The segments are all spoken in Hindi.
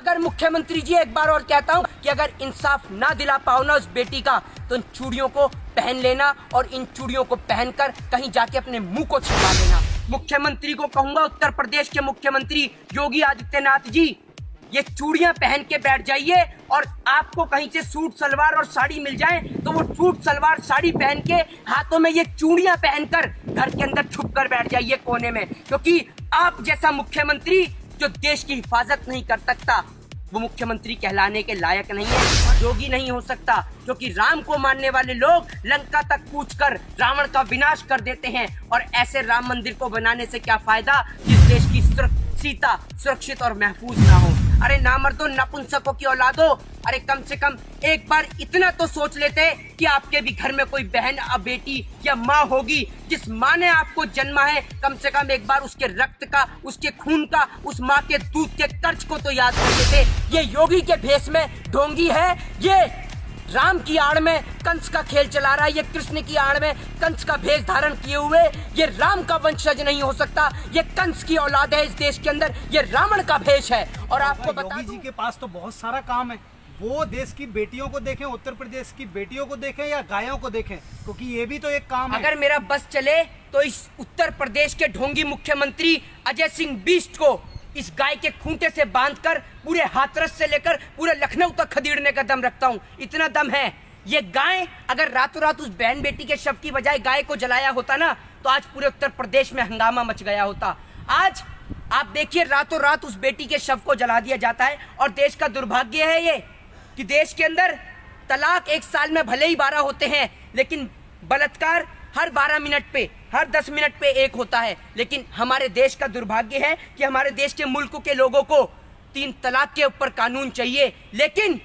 अगर मुख्यमंत्री जी एक बार और कहता हूँ कि अगर इंसाफ ना दिला पाओ ना उस बेटी का तो इन चूड़ियों को पहन लेना और इन चूड़ियों को पहनकर कहीं जाके अपने मुंह को छिपा लेना। मुख्यमंत्री को कहूंगा, उत्तर प्रदेश के मुख्यमंत्री योगी आदित्यनाथ जी, ये चूड़ियां पहन के बैठ जाइए और आपको कहीं से सूट सलवार और साड़ी मिल जाए तो वो सूट सलवार साड़ी पहन के हाथों में ये चूड़ियां पहनकर घर के अंदर छुप कर बैठ जाइए कोने में, क्योंकि आप जैसा मुख्यमंत्री जो देश की हिफाजत नहीं कर सकता वो मुख्यमंत्री कहलाने के लायक नहीं है, योगी नहीं हो सकता। क्योंकि राम को मानने वाले लोग लंका तक कूचकर रावण का विनाश कर देते हैं और ऐसे राम मंदिर को बनाने से क्या फायदा जिस देश की सीता सुरक्षित और महफूज ना हो। अरे नामर्दो, नपुंसकों की औलादो, अरे कम से कम एक बार इतना तो सोच लेते कि आपके भी घर में कोई बहन या बेटी या माँ होगी जिस माँ ने आपको जन्मा है। कम से कम एक बार उसके रक्त का, उसके खून का, उस माँ के दूध के कर्ज को तो याद कर लेते। ये योगी के भेष में ढोंगी है, ये राम की आड़ में कंस का खेल चला रहा है, ये कृष्ण की आड़ में कंस का भेष धारण किए हुए ये राम का वंशज नहीं हो सकता, ये कंस की औलाद है इस देश के अंदर, ये रावण का भेष है। और आपको बता योगी जी के पास तो बहुत सारा काम है, वो देश की बेटियों को देखें, उत्तर प्रदेश की बेटियों को देखें या गायों को देखें, क्योंकि ये भी तो एक काम है। अगर मेरा बस चले तो इस उत्तर प्रदेश के ढोंगी मुख्यमंत्री अजय सिंह बिष्ट को इस गाय के खूंटे से बांधकर पूरे हाथरस से लेकर पूरे लखनऊ तक खदेड़ने का दम रखता हूँ। इतना दम है। ये गाय अगर रातों रात उस बहन बेटी के शव की बजाय गाय को जलाया होता ना तो आज पूरे उत्तर प्रदेश में हंगामा मच गया होता। आज आप देखिए रातों रात उस बेटी के शव को जला दिया जाता है और देश का दुर्भाग्य है ये कि देश के अंदर तलाक एक साल में भले ही 12 होते हैं लेकिन बलात्कार हर 12 मिनट पे, हर 10 मिनट पे एक होता है। लेकिन हमारे देश का दुर्भाग्य है कि हमारे देश के मुल्क के लोगों को 3 तलाक के ऊपर कानून चाहिए लेकिन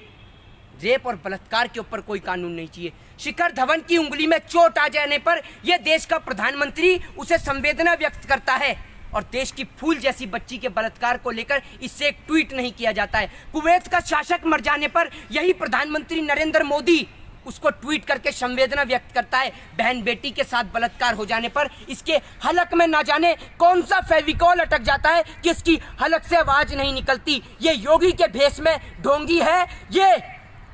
रेप और बलात्कार के ऊपर कोई कानून नहीं चाहिए। शिखर धवन की उंगली में चोट आ जाने पर यह देश का प्रधानमंत्री उसे संवेदना व्यक्त करता है और देश की फूल जैसी बच्ची के बलात्कार को लेकर इससे एक ट्वीट नहीं किया जाता है। कुवैत का शासक मर जाने पर यही प्रधानमंत्री नरेंद्र मोदी उसको ट्वीट करके संवेदना व्यक्त करता है। बहन बेटी के साथ बलात्कार हो जाने पर इसके हलक में ना जाने कौन सा फेविकॉल अटक जाता है कि इसकी हलक से आवाज नहीं निकलती। ये योगी के भेष में ढोंगी है, ये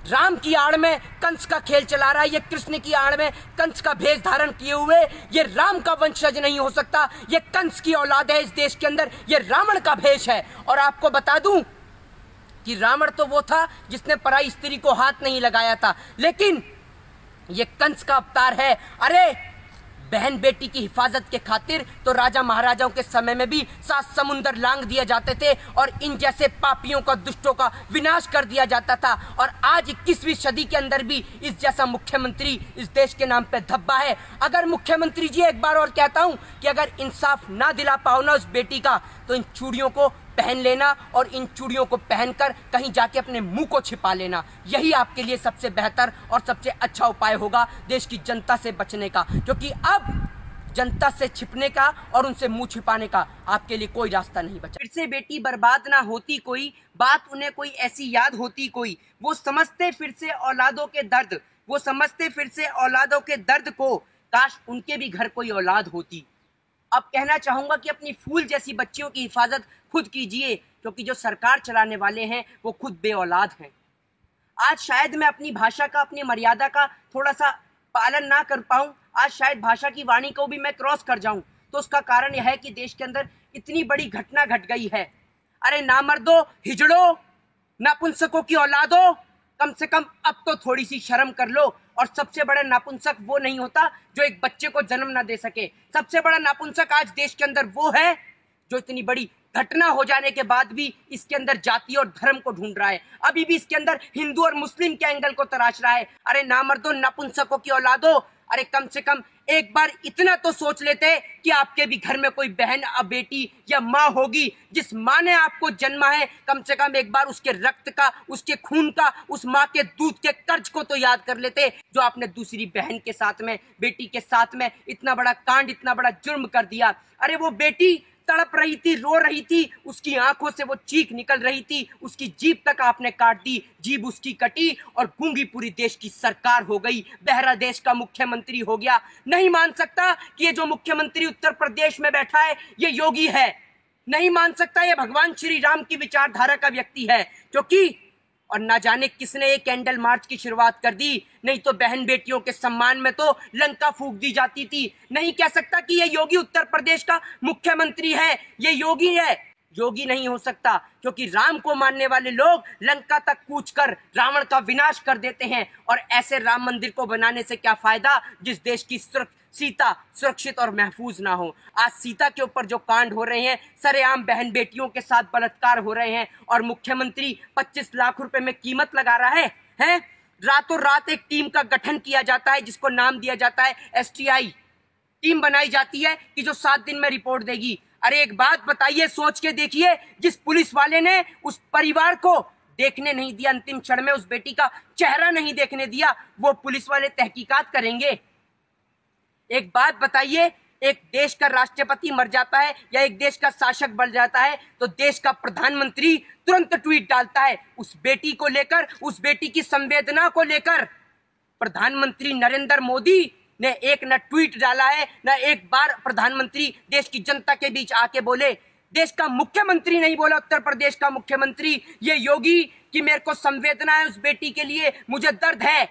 राम की आड़ में कंस का खेल चला रहा है, ये कृष्ण की आड़ में कंस का भेष धारण किए हुए ये राम का वंशज नहीं हो सकता, ये कंस की औलाद है इस देश के अंदर, ये रावण का भेष है। और आपको बता दूं कि रावण तो वो था जिसने पराई स्त्री को हाथ नहीं लगाया था, लेकिन ये कंस का अवतार है। अरे बहन बेटी की हिफाजत के खातिर तो राजा महाराजाओं के समय में भी 7 समुंदर लांग दिए जाते थे और इन जैसे पापियों का, दुष्टों का विनाश कर दिया जाता था। और आज 21वीं सदी के अंदर भी इस जैसा मुख्यमंत्री इस देश के नाम पे धब्बा है। अगर मुख्यमंत्री जी एक बार और कहता हूं कि अगर इंसाफ ना दिला पाओ ना उस बेटी का तो इन चूड़ियों को पहन लेना और इन चूड़ियों को पहनकर कहीं जाके अपने मुंह को छिपा लेना, यही आपके लिए सबसे बेहतर और सबसे अच्छा उपाय होगा देश की जनता से बचने का। क्योंकि अब जनता से छिपने का और उनसे मुंह छिपाने का आपके लिए कोई रास्ता नहीं बचा। फिर से बेटी बर्बाद ना होती कोई बात, उन्हें कोई ऐसी याद होती कोई, वो समझते फिर से औलादों के दर्द, वो समझते फिर से औलादों के दर्द को, काश उनके भी घर कोई औलाद होती। अब कहना चाहूंगा कि अपनी फूल जैसी बच्चियों की हिफाजत खुद कीजिए, क्योंकि जो सरकार चलाने वाले हैं वो खुद बेऔलाद हैं। आज शायद मैं अपनी भाषा का, अपनी मर्यादा का थोड़ा सा पालन ना कर पाऊं, आज शायद भाषा की वाणी को भी मैं क्रॉस कर जाऊं, तो उसका कारण यह है कि देश के अंदर इतनी बड़ी घटना घट गई है। अरे नामर्दो, हिजड़ो, नपुंसकों की औलादो, कम से कम अब तो थोड़ी सी शर्म कर लो। और सबसे बड़ा नापुंसक वो नहीं होता जो एक बच्चे को जन्म ना दे सके, सबसे बड़ा नापुंसक आज देश के अंदर वो है जो इतनी बड़ी घटना हो जाने के बाद भी इसके अंदर जाति और धर्म को ढूंढ रहा है, अभी भी इसके अंदर हिंदू और मुस्लिम के एंगल को तराश रहा है। अरे नामर्दो, नपुंसकों की औलादो, अरे कम से कम एक बार इतना तो सोच लेते कि आपके भी घर में कोई बहन या बेटी या माँ होगी जिस माँ ने आपको जन्मा है। कम से कम एक बार उसके रक्त का, उसके खून का, उस माँ के दूध के कर्ज को तो याद कर लेते जो आपने दूसरी बहन के साथ में, बेटी के साथ में इतना बड़ा कांड, इतना बड़ा जुर्म कर दिया। अरे वो बेटी तड़प रही थी, रो रही थी, उसकी आंखों से वो चीख निकल रही थी, उसकी जीभ तक आपने काट दी, जीभ उसकी कटी और गूंगी पूरी देश की सरकार हो गई, बहरा देश का मुख्यमंत्री हो गया। नहीं मान सकता कि ये जो मुख्यमंत्री उत्तर प्रदेश में बैठा है ये योगी है। नहीं मान सकता ये भगवान श्री राम की विचारधारा का व्यक्ति है, क्योंकि और ना जाने किसने ये कैंडल मार्च की शुरुआत कर दी। नहीं तो बहन बेटियों के सम्मान में तो लंका फूंक दी जाती थी। नहीं कह सकता कि ये योगी उत्तर प्रदेश का मुख्यमंत्री है, ये योगी है। योगी नहीं हो सकता, क्योंकि राम को मानने वाले लोग लंका तक कूच कर रावण का विनाश कर देते हैं। और ऐसे राम मंदिर को बनाने से क्या फायदा जिस देश की सीता सुरक्षित और महफूज ना हो। आज सीता के ऊपर जो कांड हो रहे हैं, सरेआम बहन बेटियों के साथ बलात्कार हो रहे हैं, और मुख्यमंत्री 25 लाख रुपए में कीमत लगा रहा है? रातों रात एक टीम का गठन किया जाता है जिसको नाम दिया जाता है STI। टीम बनाई जाती है कि जो 7 दिन में रिपोर्ट देगी। अरे एक बात बताइए, सोच के देखिए, जिस पुलिस वाले ने उस परिवार को देखने नहीं दिया, अंतिम क्षण में उस बेटी का चेहरा नहीं देखने दिया, वो पुलिस वाले तहकीकात करेंगे? एक बात बताइए, एक देश का राष्ट्रपति मर जाता है या एक देश का शासक बन जाता है तो देश का प्रधानमंत्री तुरंत ट्वीट डालता है उस बेटी को लेकर, उस बेटी की संवेदना को लेकर। प्रधानमंत्री नरेंद्र मोदी ने एक न ट्वीट डाला है, न एक बार प्रधानमंत्री देश की जनता के बीच आके बोले। देश का मुख्यमंत्री नहीं बोला, उत्तर प्रदेश का मुख्यमंत्री, ये योगी, कि मेरे को संवेदना है उस बेटी के लिए, मुझे दर्द है।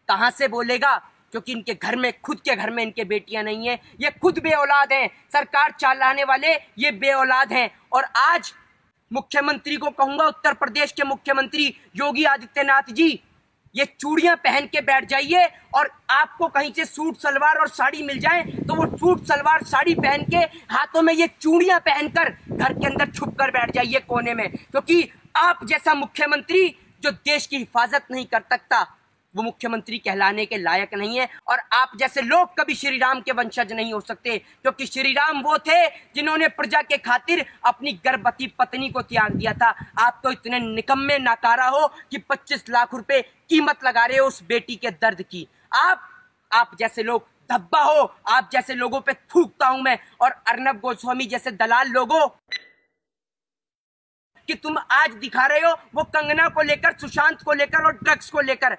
कहां से बोलेगा? क्योंकि इनके घर में, खुद के घर में इनके बेटियां नहीं है। ये खुद बेऔलाद हैं। सरकार चलाने वाले ये बेऔलाद हैं। और आज मुख्यमंत्री को कहूंगा, उत्तर प्रदेश के मुख्यमंत्री योगी आदित्यनाथ जी, ये चूड़ियां पहन के बैठ जाइए, और आपको कहीं से सूट सलवार और साड़ी मिल जाए तो वो सूट सलवार साड़ी पहन के हाथों में ये चूड़ियां पहनकर घर के अंदर छुप कर बैठ जाइए कोने में। क्योंकि आप जैसा मुख्यमंत्री जो देश की हिफाजत नहीं कर सकता, वो मुख्यमंत्री कहलाने के लायक नहीं है। और आप जैसे लोग कभी श्री राम के वंशज नहीं हो सकते, क्योंकि श्री राम वो थे जिन्होंने प्रजा के खातिर अपनी गर्भवती पत्नी को त्याग दिया था। आप तो इतने निकम्मे नाकारा हो कि 25 लाख रुपए कीमत लगा रहे हो उस बेटी के दर्द की। आप जैसे लोग धब्बा हो, आप जैसे लोगों पे थूकता हूं मैं। और अर्नब गोस्वामी जैसे दलाल लोगों कि तुम आज दिखा रहे हो वो कंगना को लेकर, सुशांत को लेकर और ड्रग्स को लेकर,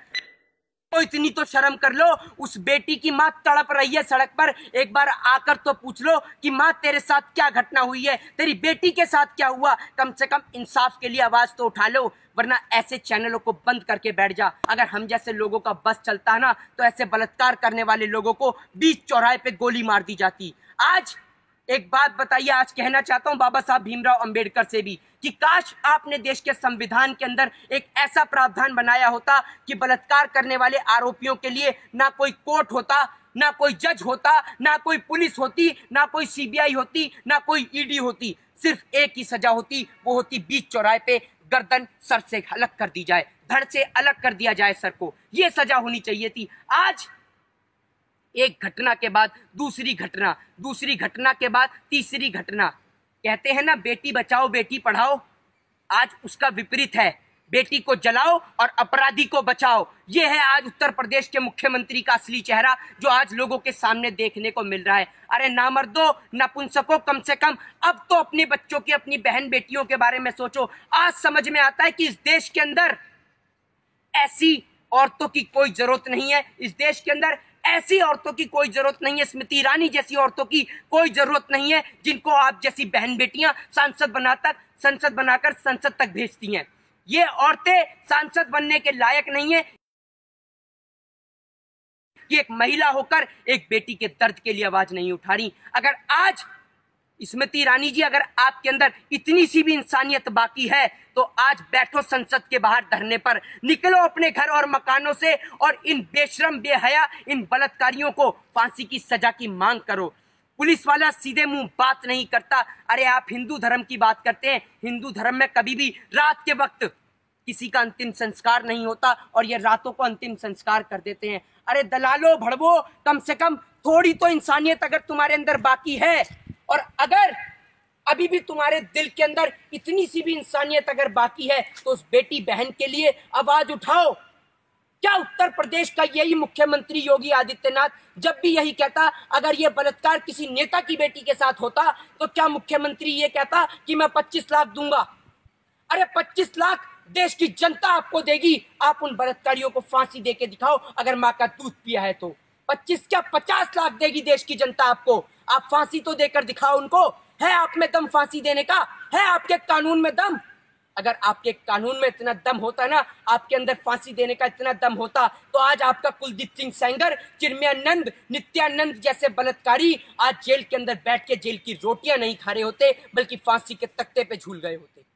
तो इतनी तो शर्म कर लो। उस बेटी की मां तड़प रही है सड़क पर, एक बार आकर तो पूछ लो कि मां तेरे साथ क्या घटना हुई है, तेरी बेटी के साथ क्या हुआ। कम से कम इंसाफ के लिए आवाज तो उठा लो, वरना ऐसे चैनलों को बंद करके बैठ जा। अगर हम जैसे लोगों का बस चलता है ना, तो ऐसे बलात्कार करने वाले लोगों को बीच चौराहे पे गोली मार दी जाती। आज एक बात बताइए, आज कहना चाहता हूं बाबा साहब भीमराव अंबेडकर से भी कि काश आपने देश के संविधान के अंदर एक ऐसा प्रावधान बनाया होता कि बलात्कार करने वाले आरोपियों के लिए ना कोई कोर्ट होता, ना कोई जज होता, ना कोई पुलिस होती, ना कोई CBI होती, ना कोई ED होती। सिर्फ एक ही सजा होती, वो होती बीच चौराहे पे गर्दन सर से अलग कर दी जाए, धड़ से अलग कर दिया जाए सर को। ये सजा होनी चाहिए थी। आज एक घटना के बाद दूसरी घटना, दूसरी घटना के बाद तीसरी घटना। कहते हैं ना बेटी बचाओ बेटी पढ़ाओ, आज उसका विपरीत है। बेटी को जलाओ और अपराधी को बचाओ। ये है आज उत्तर प्रदेश के मुख्यमंत्री का असली चेहरा जो आज लोगों के सामने देखने को मिल रहा है। अरे नामर्दो, नपुंसको, कम से कम अब तो अपने बच्चों की, अपनी बहन बेटियों के बारे में सोचो। आज समझ में आता है कि इस देश के अंदर ऐसी औरतों की कोई जरूरत नहीं है। इस देश के अंदर ऐसी औरतों की कोई जरूरत नहीं है, स्मृति ईरानी जैसी औरतों की कोई जरूरत नहीं है जिनको आप जैसी बहन बेटियां संसद बनाकर संसद तक भेजती हैं। ये औरतें सांसद बनने के लायक नहीं है कि एक महिला होकर एक बेटी के दर्द के लिए आवाज नहीं उठा रही। अगर आज स्मृति ईरानी जी, अगर आपके अंदर इतनी सी भी इंसानियत बाकी है तो आज बैठो संसद के बाहर धरने पर, निकलो अपने घर और मकानों से और इन बेशरम बेहया इन बलात्कारियों को फांसी की सजा की मांग करो। पुलिस वाला सीधे मुंह बात नहीं करता। अरे आप हिंदू धर्म की बात करते हैं, हिंदू धर्म में कभी भी रात के वक्त किसी का अंतिम संस्कार नहीं होता और ये रातों को अंतिम संस्कार कर देते हैं। अरे दलालो भड़वो, कम से कम थोड़ी तो इंसानियत अगर तुम्हारे अंदर बाकी है, और अगर अभी भी तुम्हारे दिल के अंदर इतनी सी भी इंसानियत अगर बाकी है तो उस बेटी बहन के लिए आवाज उठाओ। क्या उत्तर प्रदेश का यही मुख्यमंत्री योगी आदित्यनाथ जब भी यही कहता, अगर ये बलात्कार किसी नेता की बेटी के साथ होता तो क्या मुख्यमंत्री ये कहता कि मैं 25 लाख दूंगा? अरे 25 लाख देश की जनता आपको देगी। आप उन बलात्कारियों को फांसी देके दिखाओ अगर माँ का दूध पिया है तो। 25 क्या 50 लाख देगी देश की जनता आपको। आप फांसी तो देकर दिखाओ उनको, है आप में दम फांसी देने का? है आपके कानून में दम? अगर आपके कानून में इतना दम होता ना, आपके अंदर फांसी देने का इतना दम होता, तो आज आपका कुलदीप सिंह सेंगर, चिन्मयानंद, नित्यानंद जैसे बलात्कारी आज जेल के अंदर बैठ के जेल की रोटियां नहीं खा रहे होते, बल्कि फांसी के तख्ते पे झूल गए होते।